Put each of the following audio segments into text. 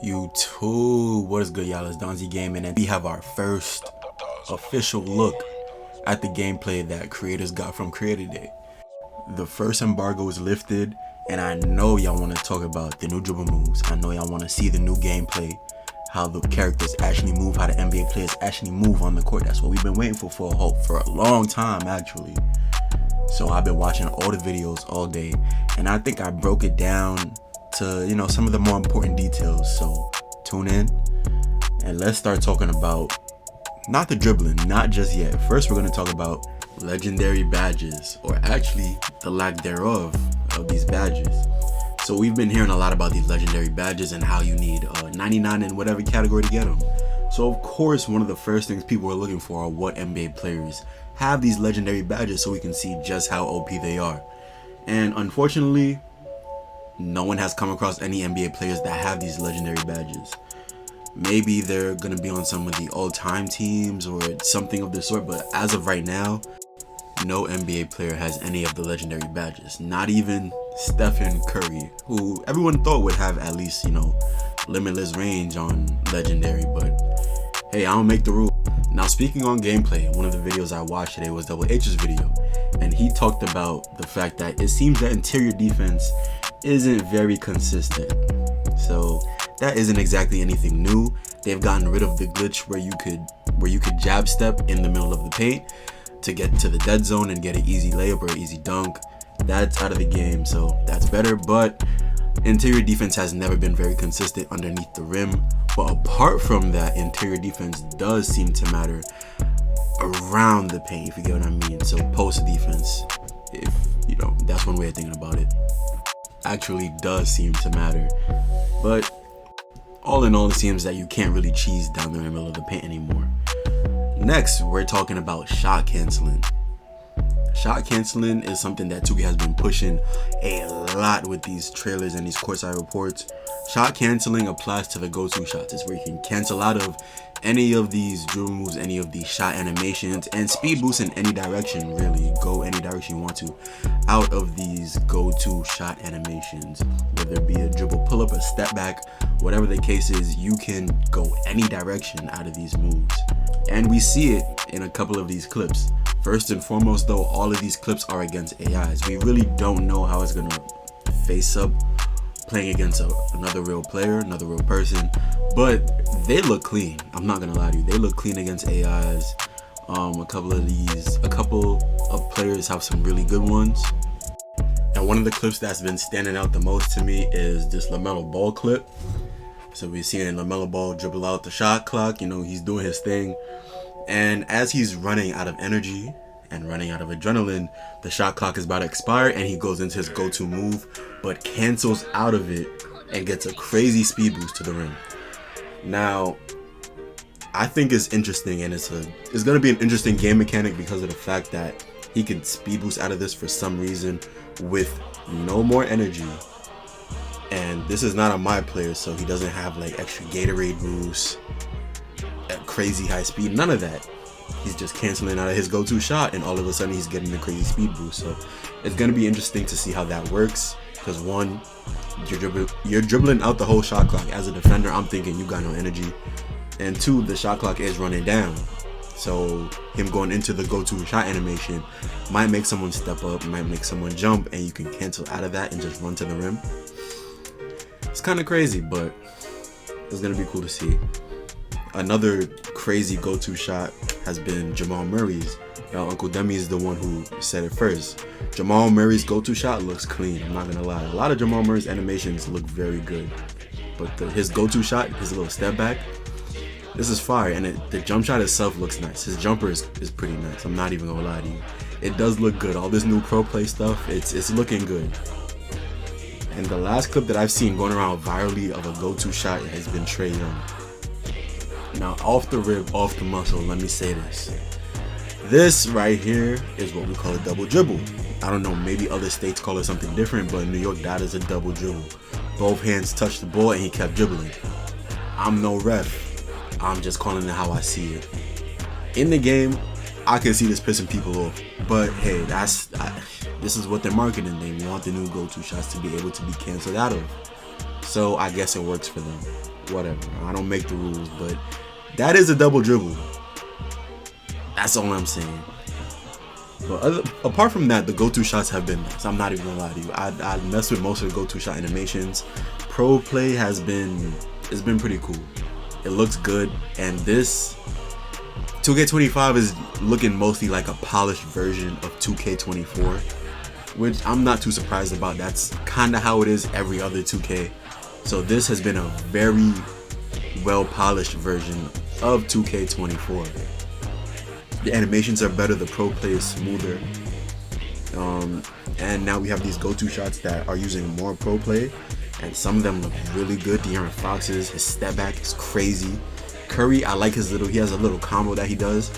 YouTube, what is good, y'all? It's Donzy Gaming, and we have our first official look at the gameplay that creators got from Creator Day. The first embargo is lifted, and I know y'all want to talk about the new dribble moves. I know y'all want to see the new gameplay, how the characters actually move, how the NBA players actually move on the court. That's what we've been waiting for a long time, actually. So I've been watching all the videos all day, and I think I broke it down to, some of the more important details. So tune in and let's start talking about not the dribbling, not just yet. First, we're going to talk about legendary badges, or actually the lack thereof of these badges. So we've been hearing a lot about these legendary badges and how you need 99 in whatever category to get them. So of course, one of the first things people are looking for are what NBA players have these legendary badges, so we can see just how OP they are. And unfortunately, no one has come across any NBA players that have these legendary badges. Maybe they're going to be on some of the all-time teams or something of the sort, but as of right now, no NBA player has any of the legendary badges. Not even Stephen Curry, who everyone thought would have at least, limitless range on legendary, but hey, I don't make the rule. Now, speaking on gameplay, one of the videos I watched today was Double H's video, and he talked about the fact that it seems that interior defense isn't very consistent. So that isn't exactly anything new. They've gotten rid of the glitch where you could jab step in the middle of the paint to get to the dead zone and get an easy layup or an easy dunk. That's out of the game, so that's better. But interior defense has never been very consistent underneath the rim. But apart from that, interior defense does seem to matter around the paint, if you get what I mean. So post defense, if that's one way of thinking about it, actually does seem to matter. But all in all, it seems that you can't really cheese down the middle of the paint anymore. Next, we're talking about shot canceling. Shot canceling is something that 2K has been pushing a lot with these trailers and these courtside reports. Shot canceling applies to the go-to shots. It's where you can cancel out of any of these dribble moves, any of these shot animations, and speed boost in any direction, really. Go any direction you want to out of these go-to shot animations. Whether it be a dribble pull-up, a step back, whatever the case is, you can go any direction out of these moves. And we see it in a couple of these clips. First and foremost, though, all of these clips are against AIs. We really don't know how it's going to face up playing against another real player, another real person, but they look clean. I'm not gonna lie to you, they look clean against AIs. A couple of players have some really good ones, and one of the clips that's been standing out the most to me is this LaMelo Ball clip. So we're seeing LaMelo Ball dribble out the shot clock. He's doing his thing, and as he's running out of energy and running out of adrenaline, the shot clock is about to expire, and he goes into his go-to move, but cancels out of it and gets a crazy speed boost to the rim. Now, I think it's interesting, and it's going to be an interesting game mechanic because of the fact that he can speed boost out of this for some reason with no more energy. And this is not a my player, so he doesn't have like extra Gatorade boost, crazy high speed, none of that. He's just canceling out of his go-to shot, and all of a sudden he's getting a crazy speed boost. So it's going to be interesting to see how that works, because one, you're dribbling out the whole shot clock. As a defender, I'm thinking you got no energy, and two, the shot clock is running down. So him going into the go-to shot animation might make someone step up, might make someone jump, and you can cancel out of that and just run to the rim. It's kind of crazy, but it's going to be cool to see. Another crazy go-to shot has been Jamal Murray's. Uncle Demi is the one who said it first. Jamal Murray's go-to shot looks clean, I'm not gonna lie. A lot of Jamal Murray's animations look very good, but his go-to shot, his little step back, this is fire. And the jump shot itself looks nice. His jumper is pretty nice, I'm not even gonna lie to you. It does look good. All this new pro play stuff, it's looking good. And the last clip that I've seen going around virally of a go-to shot has been Trae Young. Now, off the rib, off the muscle, let me say this. This right here is what we call a double dribble. I don't know, maybe other states call it something different, but in New York, that is a double dribble. Both hands touched the ball and he kept dribbling. I'm no ref. I'm just calling it how I see it. In the game, I can see this pissing people off, but hey, this is what they're marketing. They want the new go-to shots to be able to be canceled out of. So I guess it works for them. whatever. I don't make the rules, but that is a double dribble. That's all I'm saying. But apart from that, the go-to shots have been nice. I'm not even gonna lie to you. I mess with most of the go-to shot animations. Pro play it's been pretty cool. It looks good, and this 2K25 is looking mostly like a polished version of 2K24, which I'm not too surprised about. That's kind of how it is every other 2K. So this has been a very well polished version of 2K24. The animations are better, the pro play is smoother, and now we have these go-to shots that are using more pro play, and some of them look really good. De'Aaron Fox's, his step back is crazy. Curry, I like he has a little combo that he does.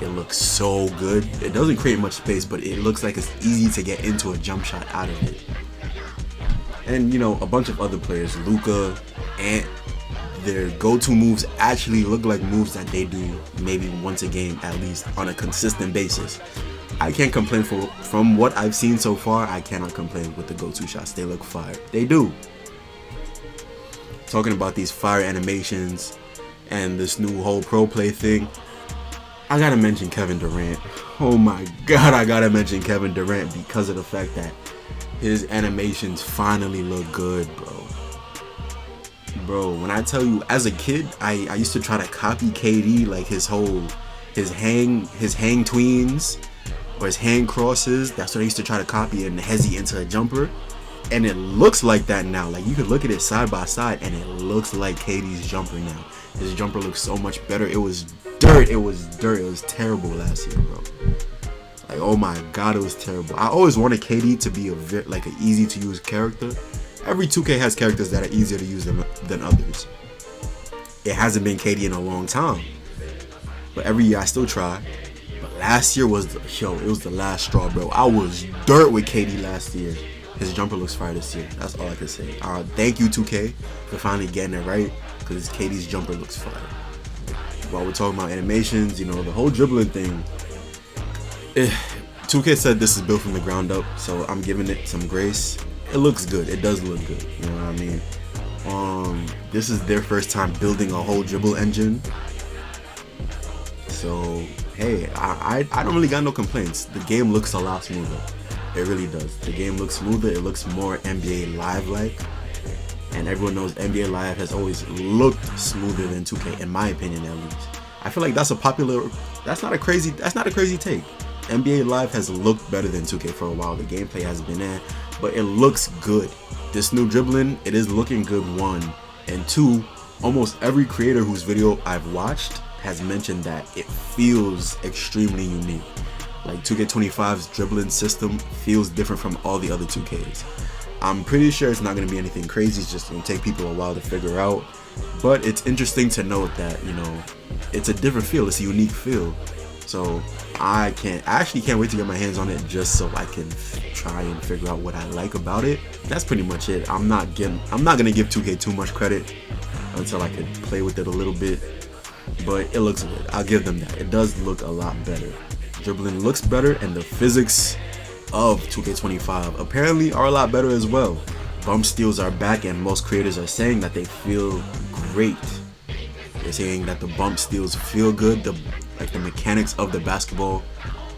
It looks so good. It doesn't create much space, but it looks like it's easy to get into a jump shot out of it. And you know, a bunch of other players, Luka, and their go-to moves actually look like moves that they do maybe once a game at least on a consistent basis. I can't complain from what I've seen so far. I cannot complain with the go-to shots. They look fire. They do. Talking about these fire animations and this new whole pro play thing, I gotta mention Kevin Durant. Oh my god, I gotta mention Kevin Durant because of the fact that his animations finally look good, bro. When I tell you, as a kid, I used to try to copy KD, like his hang tweens or his hand crosses. That's what I used to try to copy and hezzy into a jumper, and it looks like that now. Like, you could look at it side by side and it looks like KD's jumper now. His jumper looks so much better. It was dirt. It was terrible last year, bro. Like, oh my god, it was terrible. I always wanted KD to be an easy to use character. Every 2K has characters that are easier to use than others. It hasn't been KD in a long time, but every year I still try. But last year was it was the last straw, bro. I was dirt with KD last year. His jumper looks fire this year. That's all I can say. Thank you 2K for finally getting it right, because KD's jumper looks fire. While we're talking about animations, you know, the whole dribbling thing, 2K said this is built from the ground up, so I'm giving it some grace. It looks good. It does look good. You know what I mean? This is their first time building a whole dribble engine. So, hey, I don't really got no complaints. The game looks a lot smoother. It really does. The game looks smoother. It looks more NBA Live-like. And everyone knows NBA Live has always looked smoother than 2K, in my opinion at least. I feel like that's not a crazy take. NBA Live has looked better than 2K for a while. The gameplay has been there, but it looks good. This new dribbling, it is looking good, 1. And 2, almost every creator whose video I've watched has mentioned that it feels extremely unique. Like, 2K25's dribbling system feels different from all the other 2Ks. I'm pretty sure it's not going to be anything crazy. It's just going to take people a while to figure out. But it's interesting to note that, you know, it's a different feel. It's a unique feel. So I actually can't wait to get my hands on it, just so I can try and figure out what I like about it. That's pretty much it. I'm not gonna give 2K too much credit until I can play with it a little bit. But it looks good. I'll give them that. It does look a lot better. Dribbling looks better, and the physics of 2K25 apparently are a lot better as well. Bump steals are back, and most creators are saying that they feel great. They're saying that the bump steals feel good. The mechanics of the basketball,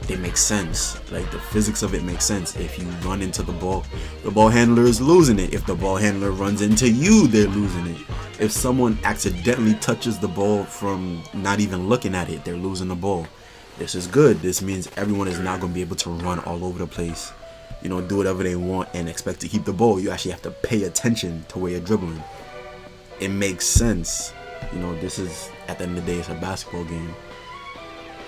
they make sense. Like, the physics of it makes sense. If you run into the ball handler is losing it. If the ball handler runs into you, they're losing it. If someone accidentally touches the ball from not even looking at it, they're losing the ball. This is good. This means everyone is not going to be able to run all over the place, you know, do whatever they want and expect to keep the ball. You actually have to pay attention to where you're dribbling. It makes sense. You know, this is, at the end of the day, it's a basketball game.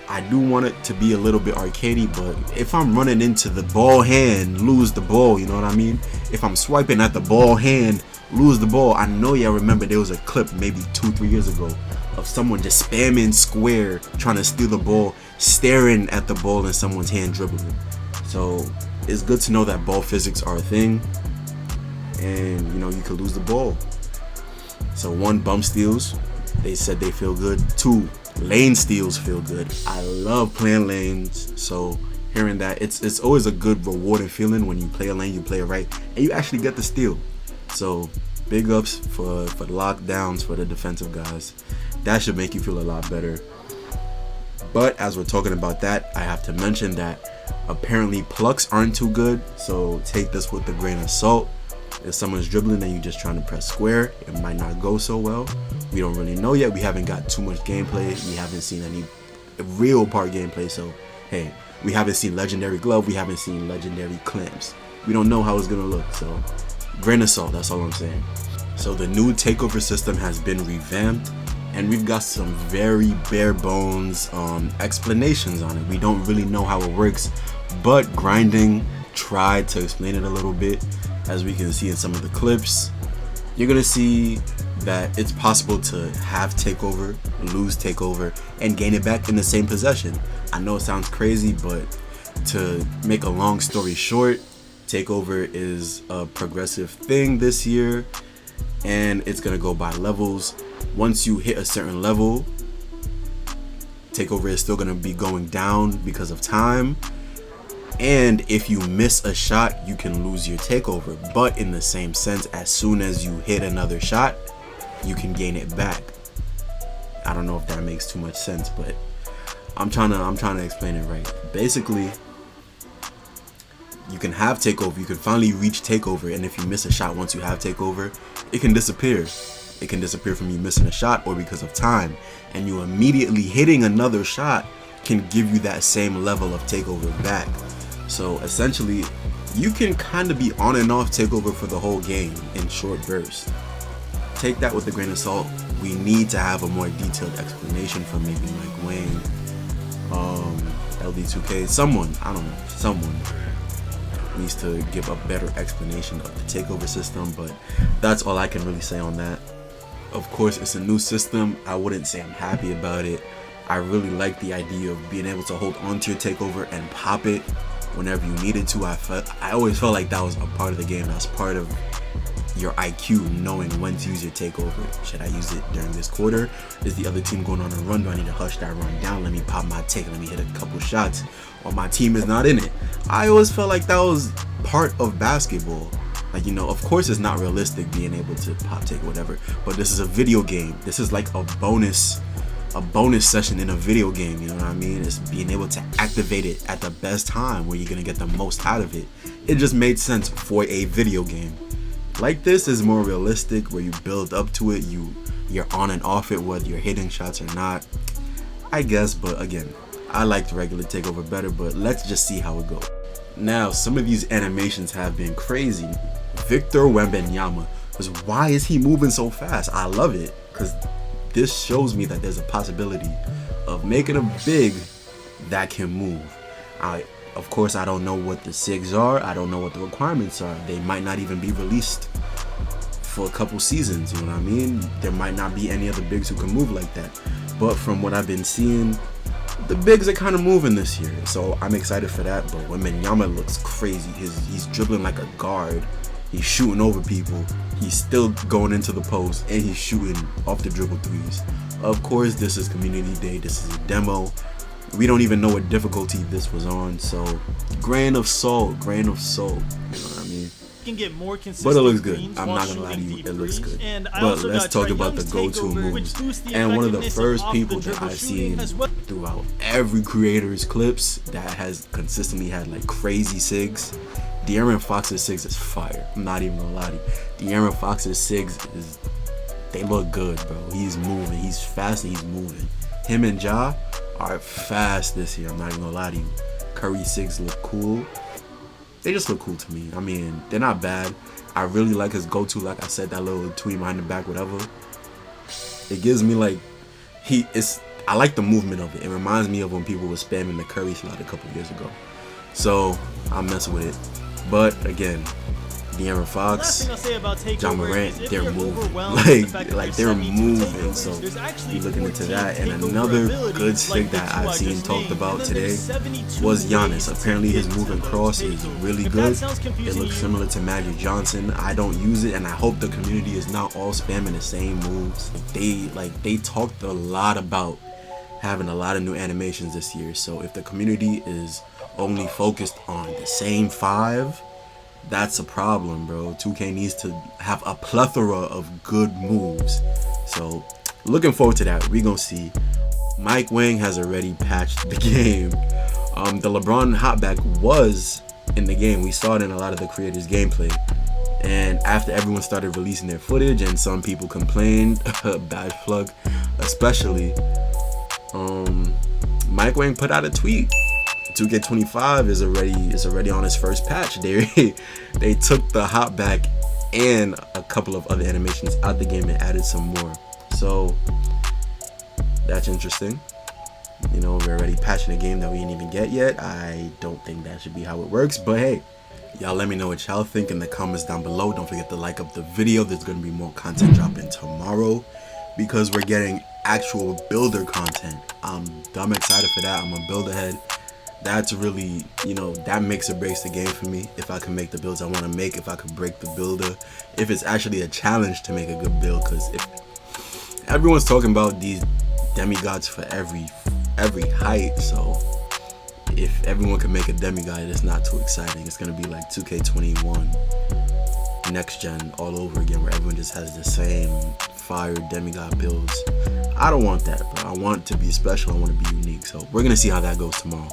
I do want it to be a little bit arcadey, but if I'm running into the ball hand, lose the ball, you know what I mean? If I'm swiping at the ball hand, lose the ball. I know y'all remember there was a clip maybe 2-3 years ago of someone just spamming square, trying to steal the ball, staring at the ball in someone's hand, dribbling. So it's good to know that ball physics are a thing, and you know, you could lose the ball. So 1, bump steals, they said they feel good. 2, lane steals feel good. I love playing lanes, so hearing that, it's always a good rewarding feeling when you play a lane, you play it right, and you actually get the steal. So Big ups for the lockdowns for the defensive guys. That should make you feel a lot better. But as we're talking about that, I have to mention that apparently plucks aren't too good, so take this with a grain of salt. If someone's dribbling and you're just trying to press square, it might not go so well. We don't really know yet. We haven't got too much gameplay. We haven't seen any real part gameplay. So, hey, we haven't seen legendary glove. We haven't seen legendary clamps. We don't know how it's going to look. So, grain of salt, that's all I'm saying. So, the new takeover system has been revamped. And we've got some very bare bones explanations on it. We don't really know how it works. But Grinding tried to explain it a little bit. As we can see in some of the clips, you're gonna see that it's possible to have takeover, lose takeover, and gain it back in the same possession. I know it sounds crazy, but to make a long story short, takeover is a progressive thing this year, and it's gonna go by levels. Once you hit a certain level, takeover is still gonna be going down because of time. And if you miss a shot, you can lose your takeover. But in the same sense, as soon as you hit another shot, you can gain it back. I don't know if that makes too much sense, but I'm trying to explain it right. Basically, you can have takeover. You can finally reach takeover, and if you miss a shot once you have takeover, it can disappear. It can disappear from you missing a shot or because of time, and you immediately hitting another shot can give you that same level of takeover back. So essentially, you can kind of be on and off takeover for the whole game in short bursts. Take that with a grain of salt. We need to have a more detailed explanation from maybe Mike Wayne, LD2K, someone needs to give a better explanation of the takeover system, but that's all I can really say on that. Of course, it's a new system. I wouldn't say I'm happy about it. I really like the idea of being able to hold on to your takeover and pop it whenever you needed to. I always felt like that was a part of the game. That's part of your IQ, knowing when to use your takeover. Should I use it during this quarter? Is the other team going on a run? Do I need to hush that run down? Let me pop my take. Let me hit a couple shots while my team is not in it. I always felt like that was part of basketball. Like, you know, of course it's not realistic being able to pop take whatever, but this is a video game. This is like a bonus session in a video game, you know what I mean? It's being able to activate it at the best time where you're gonna get the most out of it. It just made sense for a video game. Like this is more realistic, where you build up to it, you're on and off it, whether you're hitting shots or not, I guess. But again, I like the regular takeover better, but let's just see how it goes. Now, some of these animations have been crazy. Victor Wembanyama, because why is he moving so fast? I love it, because this shows me that there's a possibility of making a big that can move. Of course, I don't know what the SIGs are. I don't know what the requirements are. They might not even be released for a couple seasons, you know what I mean? There might not be any other bigs who can move like that. But from what I've been seeing, the bigs are kind of moving this year. So I'm excited for that. But Wembanyama looks crazy. He's dribbling like a guard. He's shooting over people. He's still going into the post, and he's shooting off the dribble threes. Of course, this is community day. This is a demo. We don't even know what difficulty this was on. So grain of salt. You know what I mean? Can get more but it looks good. I'm not gonna lie to you, it looks good. But let's talk about the go-to moves. And one of the first people that I've seen throughout every creator's clips that has consistently had like crazy SIGs, De'Aaron Fox's SIGs is fire. I'm not even gonna lie to you. De'Aaron Fox's SIGs they look good, bro. He's moving, he's fast, and he's moving. Him and Ja are fast this year. I'm not even gonna lie to you. Curry SIGs look cool. They just look cool to me. I mean, they're not bad. I really like his go-to, like I said, that little tweet behind the back, whatever. It gives me like, I like the movement of it. It reminds me of when people were spamming the Curry slot a couple years ago. So I'm messing with it. But again, De'Aaron Fox, John Morant, they're moving. Like they're moving. So you're looking into that. And another good SIG that I've seen talked about today was Giannis. Apparently his move and cross is really good. It looks similar to Magic Johnson. I don't use it, and I hope the community is not all spamming the same moves. They talked a lot about having a lot of new animations this year. So if the community is only focused on the same 5, That's a problem, bro. 2K needs to have a plethora of good moves. So looking forward to that. We gonna see. Mike Wang has already patched the game. The LeBron hotback was in the game. We saw it in a lot of the creators' gameplay. And after everyone started releasing their footage and some people complained, bad plug especially, Mike Wang put out a tweet. 2K25 is already on its first patch. They took the hopback and a couple of other animations out the game and added some more. So that's interesting. You know, we're already patching a game that we didn't even get yet. I don't think that should be how it works, but hey, y'all let me know what y'all think in the comments down below. Don't forget to like up the video. There's gonna be more content dropping tomorrow because we're getting actual builder content. I'm dumb excited for that. I'm a builder head. That's really, you know, that makes or breaks the game for me. If I can make the builds I want to make, if I can break the builder, if it's actually a challenge to make a good build, because if everyone's talking about these demigods for every height, so if everyone can make a demigod, it's not too exciting. It's gonna be like 2K21 next gen all over again, where everyone just has the same fire demigod builds. I don't want that, bro. I want it to be special. I want to be unique. So we're gonna see how that goes tomorrow.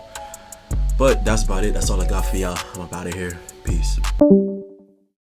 But that's about it. That's all I got for y'all. I'm up out of here. Peace.